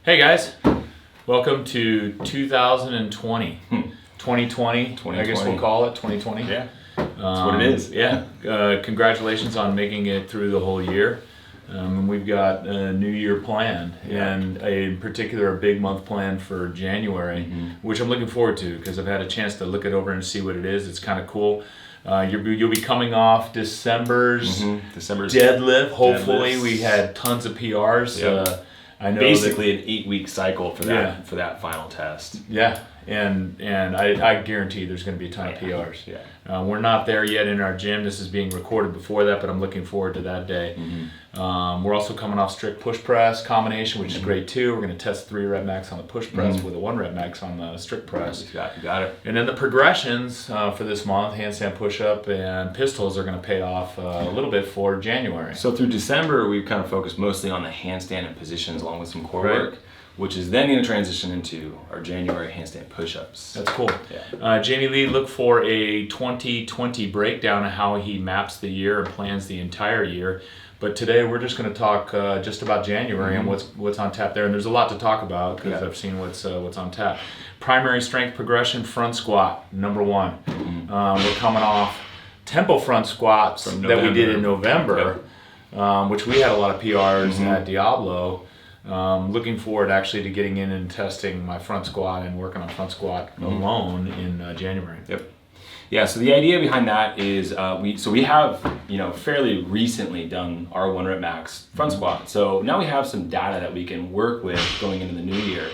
Hey guys, welcome to 2020. 2020, I guess we'll call it 2020. Yeah, that's what it is. Yeah, congratulations on making it through the whole year. We've got a new year plan, and in particular a big month plan for January, which I'm looking forward to because I've had a chance to look it over and see what it is. It's kind of cool. You'll be coming off December's deadlift. Hopefully, we had tons of PRs. Yep. I know basically an 8-week cycle for that final test. Yeah, and I guarantee there's going to be a ton of PRs. Yeah. We're not there yet in our gym. This is being recorded before that, but I'm looking forward to that day. We're also coming off strict push press combination, which is great too. We're going to test 3 rep max on the push press with a 1 rep max on the strict press. You got it. And then the progressions for this month, handstand push-up and pistols, are going to pay off a little bit for January. So through December, we've kind of focused mostly on the handstand and positions along with some core work, which is then going to transition into our January handstand push-ups. That's cool. Yeah. Jamie Lee, look for a 2020 breakdown of how he maps the year and plans the entire year. But today we're just going to talk just about January and what's on tap there. And there's a lot to talk about because I've seen what's on tap. Primary strength progression, front squat, number 1. We're coming off tempo front squats that we did in November, which we had a lot of PRs at Diablo. Looking forward actually to getting in and testing my front squat and working on front squat alone in January. Yeah, so the idea behind that is we have fairly recently done our 1 rep max front squat. So now we have some data that we can work with going into the new year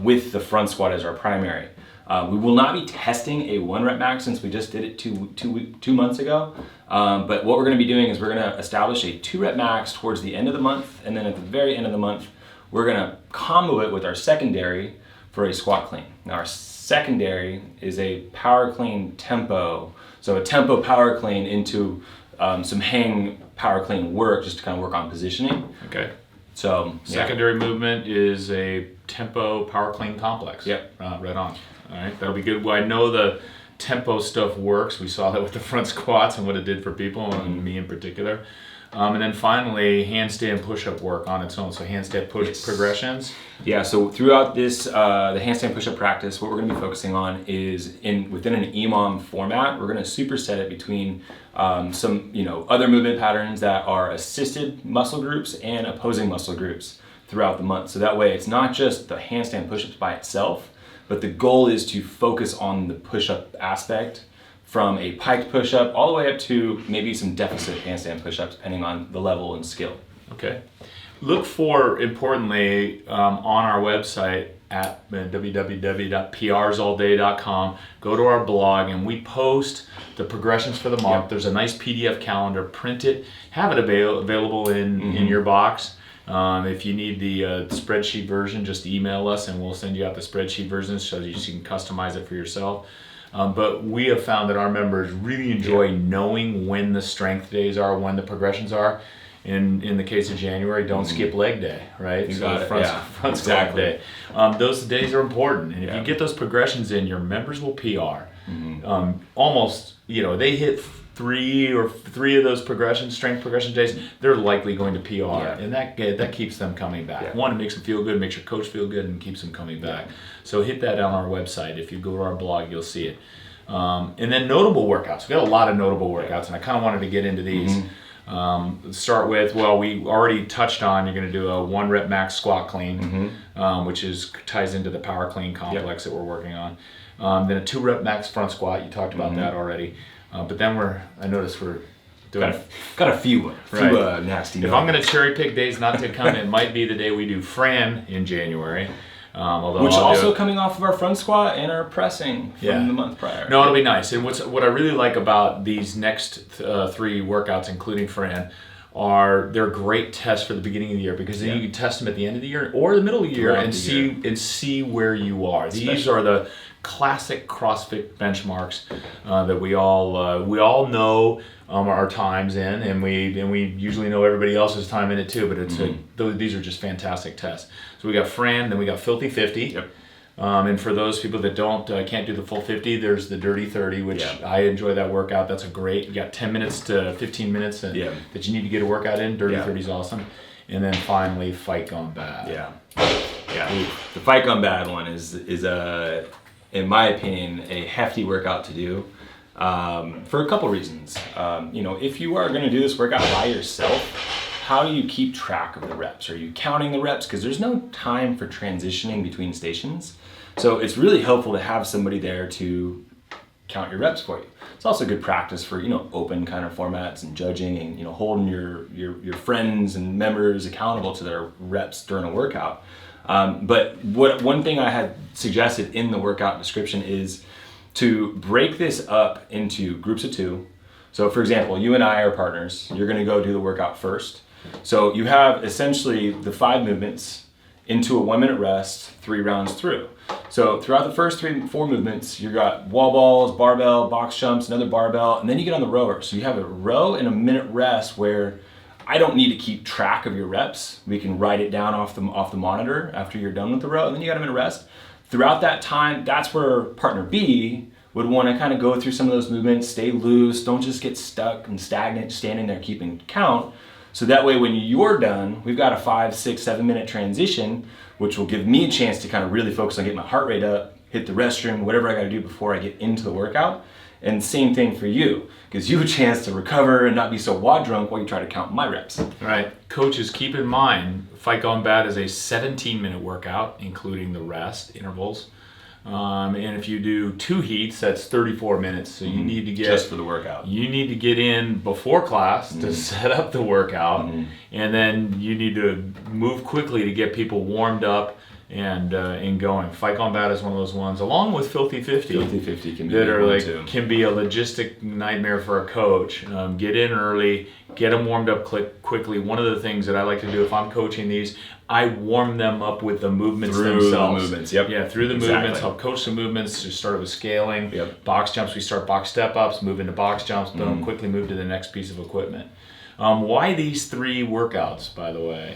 with the front squat as our primary. We will not be testing a 1 rep max since we just did it two months ago. But what we're going to be doing is we're going to establish a 2 rep max towards the end of the month, and then at the very end of the month, we're going to combo it with our secondary for a squat clean. Now our secondary is a power clean tempo, so a tempo power clean into some hang power clean work just to kind of work on positioning. Okay. So secondary movement is a tempo power clean complex. Yep. Right on. All right, that'll be good. Well, I know the tempo stuff works. We saw that with the front squats and what it did for people, and me in particular. And then finally, handstand push-up work on its own. So handstand push progressions. Yeah, so throughout this, the handstand push-up practice, what we're going to be focusing on is within an EMOM format, we're going to superset it between some other movement patterns that are assisted muscle groups and opposing muscle groups throughout the month. So that way, it's not just the handstand push-ups by itself, but the goal is to focus on the push-up aspect from a piked push-up all the way up to maybe some deficit handstand push-ups depending on the level and skill. Okay. Look for, importantly, on our website at www.PRsAllDay.com, go to our blog and we post the progressions for the month. There's a nice PDF calendar, print it, have it available in your box. If you need the spreadsheet version, just email us and we'll send you out the spreadsheet version so that you can customize it for yourself. But we have found that our members really enjoy knowing when the strength days are, when the progressions are. In the case of January, don't skip leg day, right? Front squat day. Those days are important. And if you get those progressions in, your members will PR. Almost, they hit 3 of those strength progression days, they're likely going to PR, and that keeps them coming back. One, it makes them feel good, makes your coach feel good, and keeps them coming back. So hit that on our website. If you go to our blog, you'll see it. And then notable workouts. We've got a lot of notable workouts, and I kind of wanted to get into these. Start with, we already touched on, you're going to do a 1 rep max squat clean, which ties into the power clean complex that we're working on. Then a 2 rep max front squat. You talked about that already. But then I noticed we're doing got a few nasty. If I'm going to cherry pick days not to come, it might be the day we do Fran in January. Which also coming off of our front squat and our pressing from the month prior. No, it'll be nice. And what I really like about these next 3 workouts, including Fran, they're great tests for the beginning of the year because then you can test them at the end of the year or the middle of the year and see where you are. These are the classic CrossFit benchmarks that we all know our times in, and we usually know everybody else's time in it too. But these are just fantastic tests. So we got Fran, then we got Filthy 50. And for those people that can't do the full 50, there's the Dirty 30, which I enjoy that workout. That's you got 10 minutes to 15 minutes that you need to get a workout in. Dirty 30 is awesome. And then finally, Fight Gone Bad. Bad. The Fight Gone Bad one is in my opinion, a hefty workout to do for a couple reasons. If you are going to do this workout by yourself, how do you keep track of the reps? Are you counting the reps? Because there's no time for transitioning between stations. So it's really helpful to have somebody there to count your reps for you. It's also good practice for, open kind of formats and judging and, holding your friends and members accountable to their reps during a workout. But one thing I had suggested in the workout description is to break this up into groups of 2. So for example, you and I are partners. You're going to go do the workout first. So you have essentially the 5 movements into a 1-minute rest, 3 rounds through. So throughout the first 4 movements, you got wall balls, barbell, box jumps, another barbell, and then you get on the rower. So you have a row and a minute rest where I don't need to keep track of your reps. We can write it down off the monitor after you're done with the row, and then you got a minute rest. Throughout that time, that's where partner B would want to kind of go through some of those movements, stay loose, don't just get stuck and stagnant, standing there keeping count. So that way when you're done, we've got a 5, 6, 7 minute transition, which will give me a chance to kind of really focus on getting my heart rate up, hit the restroom, whatever I got to do before I get into the workout. And same thing for you, gives you a chance to recover and not be so WOD drunk while you try to count my reps. Right. Coaches, keep in mind, Fight Gone Bad is a 17-minute workout, including the rest intervals. And if you do 2 heats, that's 34 minutes. So you need to get just for the workout. You need to get in before class to set up the workout, and then you need to move quickly to get people warmed up and going. Fight Gone Bad is one of those ones, along with Filthy 50. Filthy 50 can be that are too. Can be a logistic nightmare for a coach. Get in early, get them warmed up quickly. One of the things that I like to do if I'm coaching these, I warm them up with the movements themselves. Through the movements, yep. Yeah, through the movements. I'll coach the movements. Just start with scaling. Yep. Box jumps, we start box step-ups, move into box jumps, boom, quickly move to the next piece of equipment. Why these 3 workouts, by the way?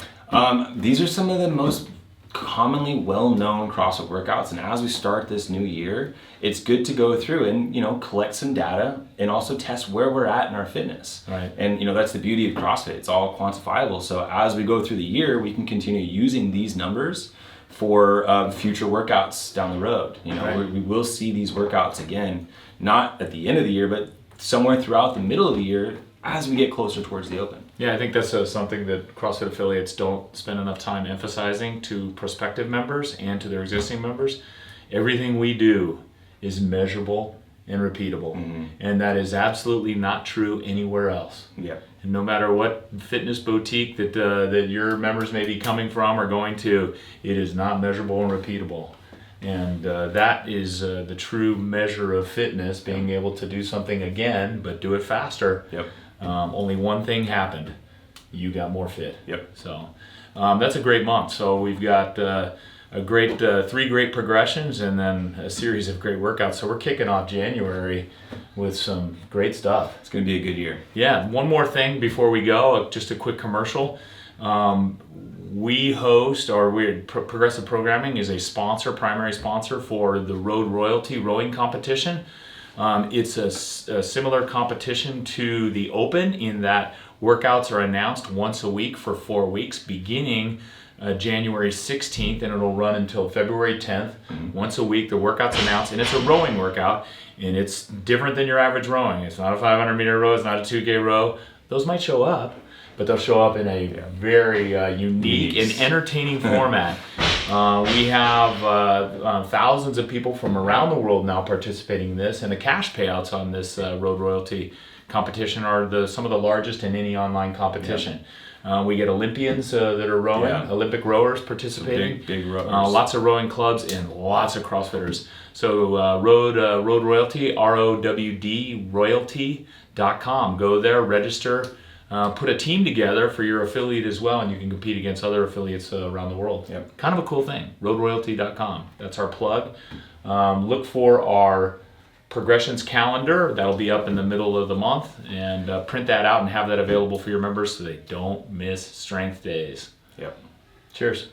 These are some of the most commonly well-known CrossFit workouts, and as we start this new year, it's good to go through and collect some data and also test where we're at in our fitness. Right. And that's the beauty of CrossFit. It's all quantifiable. So as we go through the year, we can continue using these numbers for future workouts down the road. Right. We will see these workouts again, not at the end of the year, but somewhere throughout the middle of the year as we get closer towards the Open. Yeah, I think that's something that CrossFit affiliates don't spend enough time emphasizing to prospective members and to their existing members. Everything we do is measurable and repeatable, and that is absolutely not true anywhere else. Yeah. And no matter what fitness boutique that your members may be coming from or going to, it is not measurable and repeatable. And that is the true measure of fitness, being able to do something again, but do it faster. Yep. Only one thing happened. You got more fit. Yep. So that's a great month. So we've got a great 3 great progressions and then a series of great workouts. So we're kicking off January with some great stuff. It's going to be a good year. Yeah. One more thing before we go, just a quick commercial. We host, or Progressive Programming is a primary sponsor for the Road Royalty rowing competition. It's a similar competition to the Open in that workouts are announced once a week for 4 weeks, beginning January 16th, and it'll run until February 10th. Once a week, the workout's announced, and it's a rowing workout, and it's different than your average rowing. It's not a 500-meter row, it's not a 2K row. Those might show up, but they'll show up in a very unique and entertaining format. We have thousands of people from around the world now participating in this, and the cash payouts on this Road Royalty competition are some of the largest in any online competition. We get Olympians that are rowing, Olympic rowers participating. Big rowers. Lots of rowing clubs and lots of CrossFitters. So Road Royalty, ROWD, royalty.com. Go there, register. Put a team together for your affiliate as well, and you can compete against other affiliates around the world. Yep. Kind of a cool thing. RoadRoyalty.com. That's our plug. Look for our progressions calendar. That'll be up in the middle of the month, and print that out and have that available for your members so they don't miss strength days. Yep. Cheers.